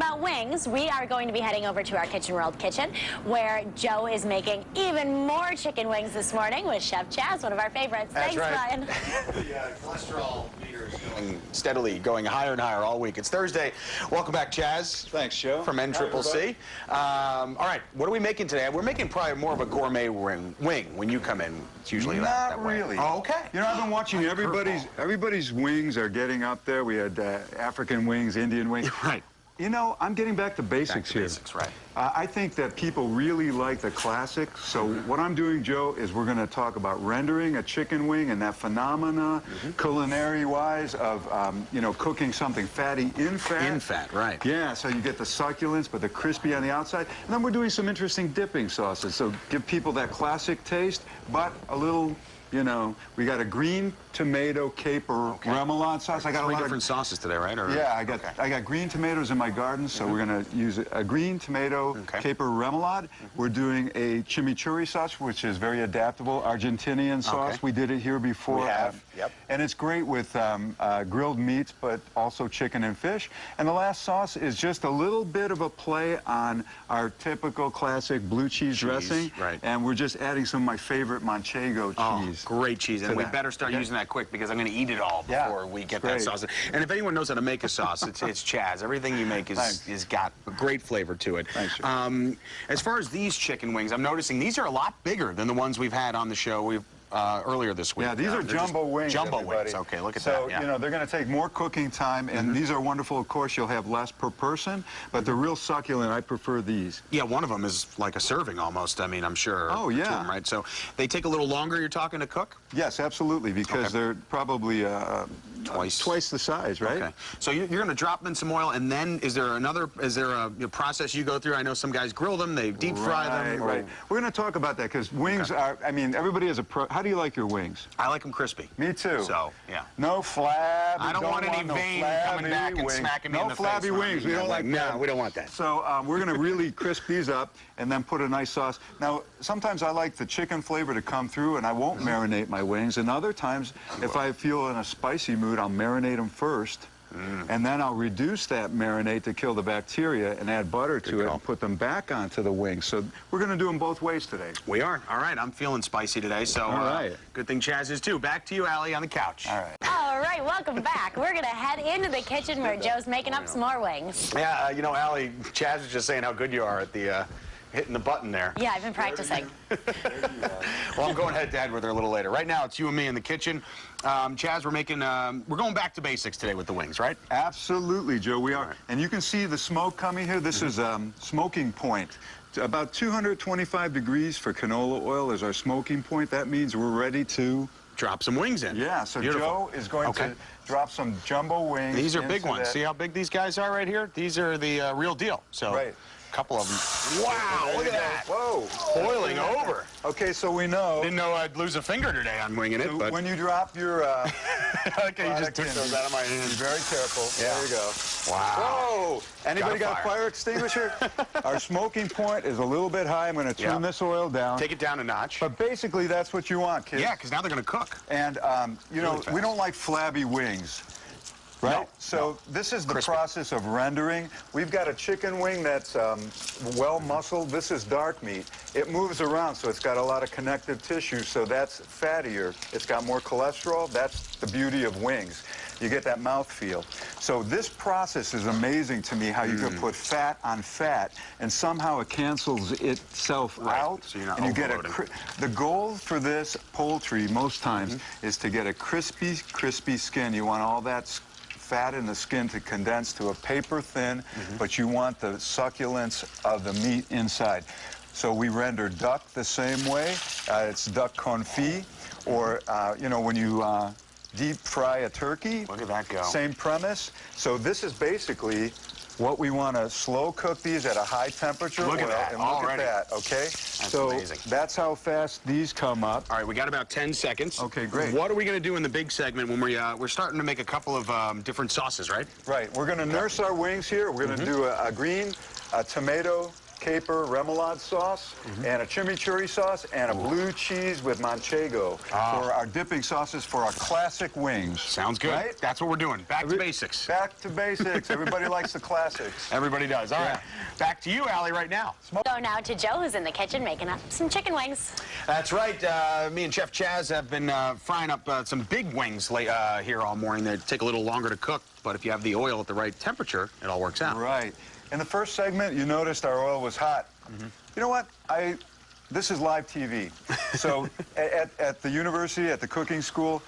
about wings, we are going to be heading over to our Kitchen World kitchen, where Joe is making even more chicken wings this morning with Chef Chaz, one of our favorites. That's Thanks, right. Brian. The cholesterol meter is steadily going higher and higher all week. It's Thursday. Welcome back, Chaz. Thanks, Joe. From NCCC. All right, what are we making today? We're making probably more of a gourmet wing. When you come in, it's usually that way. Not really. Oh, okay. You know, I've been watching everybody's wings are getting up there. We had African wings, Indian wings. Right. You know, I'm getting back to basics here. Basics, right. I think that people really like the classics. So what I'm doing, Joe, is we're going to talk about rendering a chicken wing and that phenomena, culinary-wise, of, you know, cooking something fatty in fat. In fat, right. Yeah, so you get the succulence, but the crispy on the outside. And then we're doing some interesting dipping sauces. So give people that classic taste, but a little... You know, we got a green tomato caper remoulade sauce. I got Three a lot different sauces today, right? Or, yeah, I got green tomatoes in my garden, so we're going to use a green tomato caper remoulade. We're doing a chimichurri sauce, which is very adaptable, Argentinian sauce. We did it here before. We have, and it's great with grilled meats, but also chicken and fish. And the last sauce is just a little bit of a play on our typical classic blue cheese dressing. Right. And we're just adding some of my favorite Manchego cheese. Great cheese, and we better start using that quick because I'm going to eat it all before we get that sauce. And if anyone knows how to make a sauce, it's Chaz. Everything you make is got a great flavor to it. Thanks, as far as these chicken wings, I'm noticing these are a lot bigger than the ones we've had on the show earlier this week. Yeah, these are jumbo wings. Jumbo wings. Okay, look at that. So, you know, they're going to take more cooking time, and these are wonderful. Of course, you'll have less per person, but they're real succulent. I prefer these. Yeah, one of them is like a serving almost. I mean, I'm sure. Oh, yeah. Two of them, right? So they take a little longer, you're talking, to cook? Yes, absolutely, because they're probably twice the size, right? Okay. So you're going to drop them in some oil, and then is there a process you go through? I know some guys grill them, they deep fry them. Right. We're going to talk about that because wings are, I mean, everybody has a how do you like your wings? I like them crispy. Me too. So, yeah. No flab. I don't want any vein coming back and smacking me in the face. No flabby wings. We don't like that. No, we don't want that. So we're going to really crisp these up and then put a nice sauce. Now, sometimes I like the chicken flavor to come through, and I won't marinate my wings. And other times, if I feel in a spicy mood, I'll marinate them first. And then I'll reduce that marinade to kill the bacteria and add butter to it and put them back onto the wings. So we're going to do them both ways today. We are. All right. I'm feeling spicy today, so good thing Chaz is too. Back to you, Allie, on the couch. All right. All right, welcome back. We're going to head into the kitchen where Joe's making up some more wings. Yeah, you know, Allie, Chaz was just saying how good you are at the hitting the button there. Yeah, I've been practicing. Well, I'm going head-to-head with her a little later. Right now, it's you and me in the kitchen. Chaz, we're going back to basics today with the wings, right? Absolutely, Joe, we are. And you can see the smoke coming here. This is smoking point. About 225 degrees for canola oil is our smoking point. That means we're ready to drop some wings in. Yeah, so Joe is going to drop some jumbo wings. These are big ones. See how big these guys are right here? These are the real deal. So couple of them. Wow, look at that. Whoa. Boiling over. Okay, so we know. Didn't know I'd lose a finger today on winging it, but. When you drop your okay, you just took those out of my hand. Be very careful. Yeah. There you go. Wow. Whoa. Anybody got a fire extinguisher? Our smoking point is a little bit high. I'm going to turn this oil down. Take it down a notch. But basically, that's what you want, kids. Yeah, because now they're going to cook. And, you know, we don't like flabby wings. Right? No, so this is the process of rendering. We've got a chicken wing that's well muscled. This is dark meat. It moves around, so it's got a lot of connective tissue, so that's fattier. It's got more cholesterol. That's the beauty of wings. You get that mouth feel. So this process is amazing to me, how you can put fat on fat, and somehow it cancels itself out, so you're not and you get the goal for this poultry most times is to get a crispy, crispy skin. You want all that fat in the skin to condense to a paper thin, but you want the succulence of the meat inside. So we render duck the same way. It's duck confit, or, you know, when you deep fry a turkey. Look at that go. Same premise. So this is basically what we want to slow cook these at a high temperature. Look at that. And look at that, okay? That's so amazing. That's how fast these come up. All right, we got about 10 seconds. Okay, great. What are we going to do in the big segment when we're starting to make a couple of different sauces, right? Right. We're going to nurse our wings here. We're going to do a green, a tomato, caper remoulade sauce, and a chimichurri sauce, and a blue cheese with manchego for our dipping sauces for our classic wings. Sounds good. Right? That's what we're doing. Back to basics. Back to basics. Everybody likes the classics. Everybody does. All right. Back to you, Allie, right now. Go now to Joe, who's in the kitchen making up some chicken wings. That's right. Me and Chef Chaz have been frying up some big wings here all morning. They take a little longer to cook, but if you have the oil at the right temperature, it all works out. Right. In the first segment, you noticed our oil was hot. You know what? This is live TV. So at the university, at the cooking school,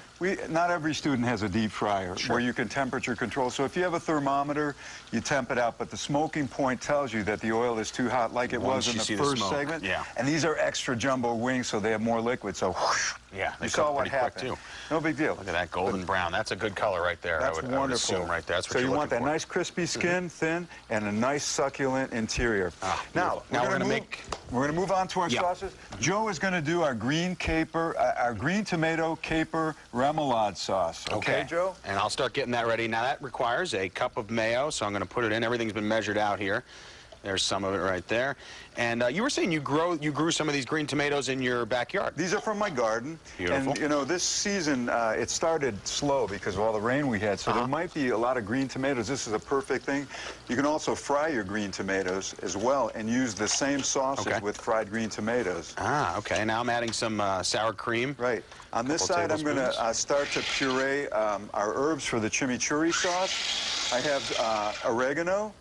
not every student has a deep fryer where you can temperature control. So if you have a thermometer, you temp it out. But the smoking point tells you that the oil is too hot, like it was in the first segment. Yeah. And these are extra jumbo wings, so they have more liquid. So whoosh, yeah, you saw what happened. No big deal. Look at that golden brown. That's a good color right there. That's wonderful. I would assume right there. That's what so you want that for. nice crispy skin, thin, and a nice succulent interior. Now we're going to move on to our sauces. Joe is going to do our green caper, our green tomato caper remoulade sauce. Okay, Joe? And I'll start getting that ready. Now that requires a cup of mayo, so I'm going to put it in. Everything's been measured out here. There's some of it right there. And you were saying you grew some of these green tomatoes in your backyard. These are from my garden. Beautiful. And, you know, this season, it started slow because of all the rain we had, so there might be a lot of green tomatoes. This is a perfect thing. You can also fry your green tomatoes as well and use the same sauces with fried green tomatoes. Okay. Now I'm adding some sour cream. Right. On this side, I'm going to start to puree our herbs for the chimichurri sauce. I have oregano,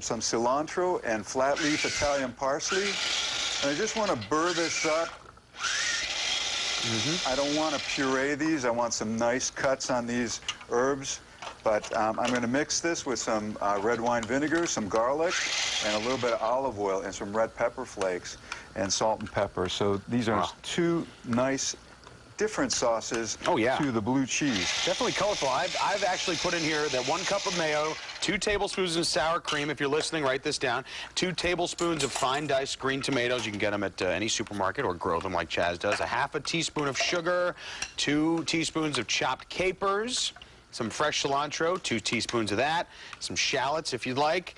some cilantro, and flat leaf Italian parsley. And I just want to burr this up. I don't want to puree these. I want some nice cuts on these herbs. But I'm going to mix this with some red wine vinegar, some garlic, and a little bit of olive oil, and some red pepper flakes, and salt and pepper. So these are two nice different sauces to the blue cheese. Definitely colorful. I've actually put in here that 1 cup of mayo, 2 tablespoons of sour cream. If you're listening, write this down. 2 tablespoons of fine diced green tomatoes. You can get them at any supermarket or grow them like Chaz does. A half a teaspoon of sugar, 2 teaspoons of chopped capers, some fresh cilantro, 2 teaspoons of that, some shallots if you'd like.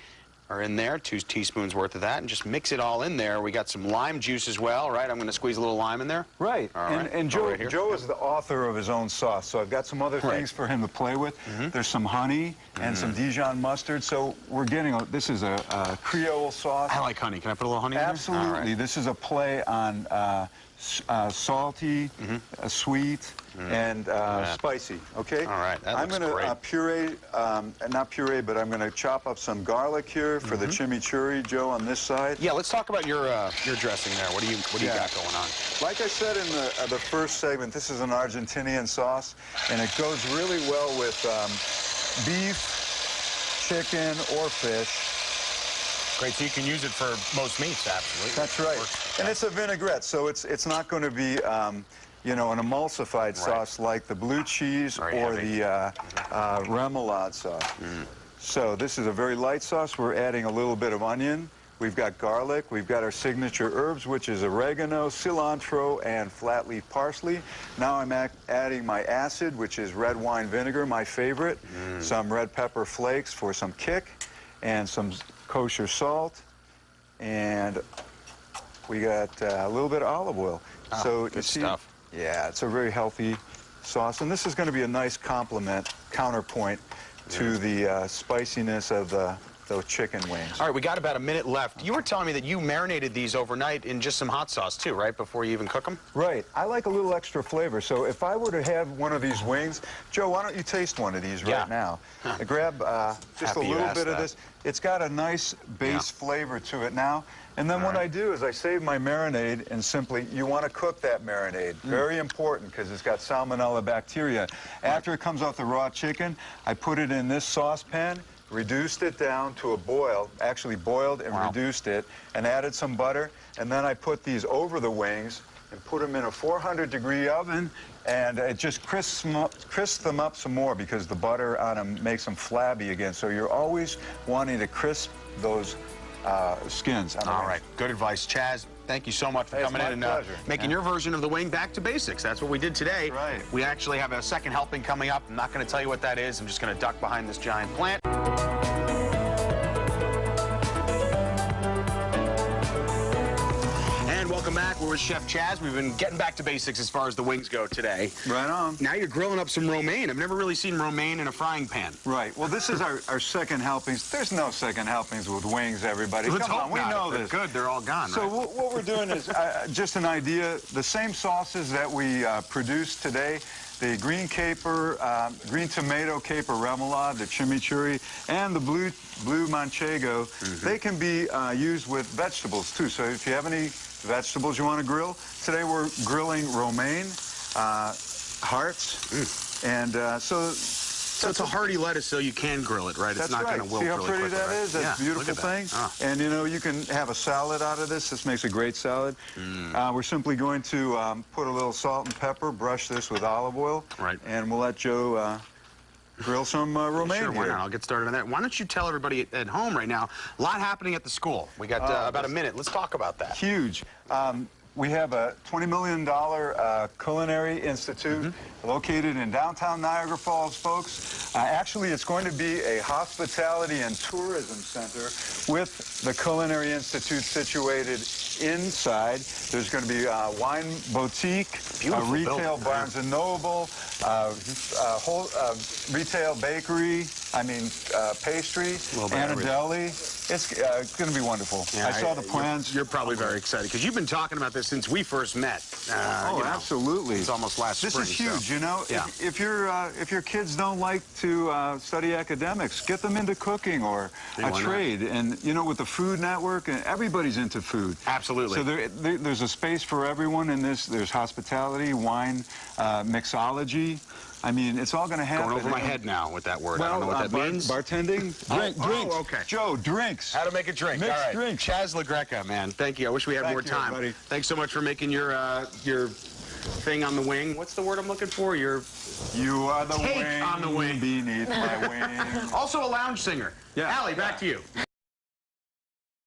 Are in there, 2 teaspoons worth of that, and just mix it all in there. We got some lime juice as well, right? I'm going to squeeze a little lime in there. Right. And Joe, right Joe is the author of his own sauce, so I've got some other things for him to play with. There's some honey and some Dijon mustard, so we're getting this is a Creole sauce. I like honey. Can I put a little honey in there? Absolutely. This is a play on salty, sweet, and spicy. Okay. All right. That I'm going to puree, not puree, but I'm going to chop up some garlic here for the chimichurri, Joe, on this side. Yeah. Let's talk about your dressing there. What do you got going on? Like I said in the first segment, this is an Argentinian sauce, and it goes really well with beef, chicken, or fish. Great, so you can use it for most meats, absolutely. That's right. And it's a vinaigrette, so it's not going to be, you know, an emulsified sauce like the blue cheese or the remoulade sauce. So this is a very light sauce. We're adding a little bit of onion. We've got garlic. We've got our signature herbs, which is oregano, cilantro, and flat leaf parsley. Now I'm adding my acid, which is red wine vinegar, my favorite. Some red pepper flakes for some kick, and some kosher salt, and we got a little bit of olive oil. So good stuff. Yeah, it's a very healthy sauce, and this is going to be a nice counterpoint to the spiciness of those chicken wings. All right, we got about a minute left. You were telling me that you marinated these overnight in just some hot sauce too, right, before you even cook them? Right. I like a little extra flavor. So if I were to have one of these wings, Joe, why don't you taste one of these right now? Grab just a little bit of this. It's got a nice base flavor to it now. And then what I do is I save my marinade, and simply, you want to cook that marinade. Very important, because it's got salmonella bacteria. After it comes off the raw chicken, I put it in this saucepan, reduced it down to a boil, actually boiled and reduced it, and added some butter, and then I put these over the wings and put them in a 400-degree oven, and it just crisps them up some more because the butter on them makes them flabby again. So you're always wanting to crisp those skins. All right, good advice. Chaz, thank you so much for coming in and making your version of the wing back to basics. That's what we did today. Right. We actually have a second helping coming up. I'm not going to tell you what that is. I'm just going to duck behind this giant plant. back. We're with Chef Chaz. We've been getting back to basics as far as the wings go today. Right on. Now you're grilling up some romaine. I've never really seen romaine in a frying pan. Right. Well, this is our second helpings. There's no second helpings with wings, everybody. Let's Come on, hope we not. know If they're this. good, they're all gone, So right? what we're doing is just an idea. The same sauces that we produced today, the green caper, green tomato caper remoulade, the chimichurri, and the blue manchego, they can be used with vegetables too. So if you have any vegetables you want to grill, today we're grilling romaine, hearts, and So it's a hearty lettuce, so you can grill it, right? It's that's not right. going to wilt See how really pretty quickly, that right? is? That's Yeah, a beautiful look at thing. that. And, you know, you can have a salad out of this. This makes a great salad. We're simply going to put a little salt and pepper, brush this with olive oil. Right. And we'll let Joe grill some romaine Sure, why here. not? I'll get started on that. Why don't you tell everybody at home right now, a lot happening at the school. We got about a minute. Let's talk about that. Huge. We have a $20 million culinary institute located in downtown Niagara Falls, folks. Actually, it's going to be a hospitality and tourism center with the Culinary Institute situated inside. There's going to be a wine boutique, a retail building. Barnes & Noble, whole retail bakery, pastry, Little bit and a of everything. deli. It's going to be wonderful. Yeah, I saw the plans. You're probably very excited because you've been talking about this since we first met. Oh, you know, absolutely. It's almost last This spring. is huge, so. you know. Yeah. If your kids don't like to study academics, get them into cooking or Yeah, a why not? trade. And you know, with the Food Network, and everybody's into food. Absolutely. So there's a space for everyone in this. There's hospitality, wine, mixology. I mean, it's all going to happen. Going over my head now with that word. I don't know what that means. Bartending, drinks. Oh, okay. Joe, drinks. How to make a drink. Mixed All right. drinks. Chaz LaGreca, man. Thank you. I wish we had Thank more you, time. buddy. Thanks so much for making your thing on the wing. What's the word I'm looking for? Your You are the Take wing on the wing. beneath my wing. also a lounge singer. Yeah. Allie, back to you.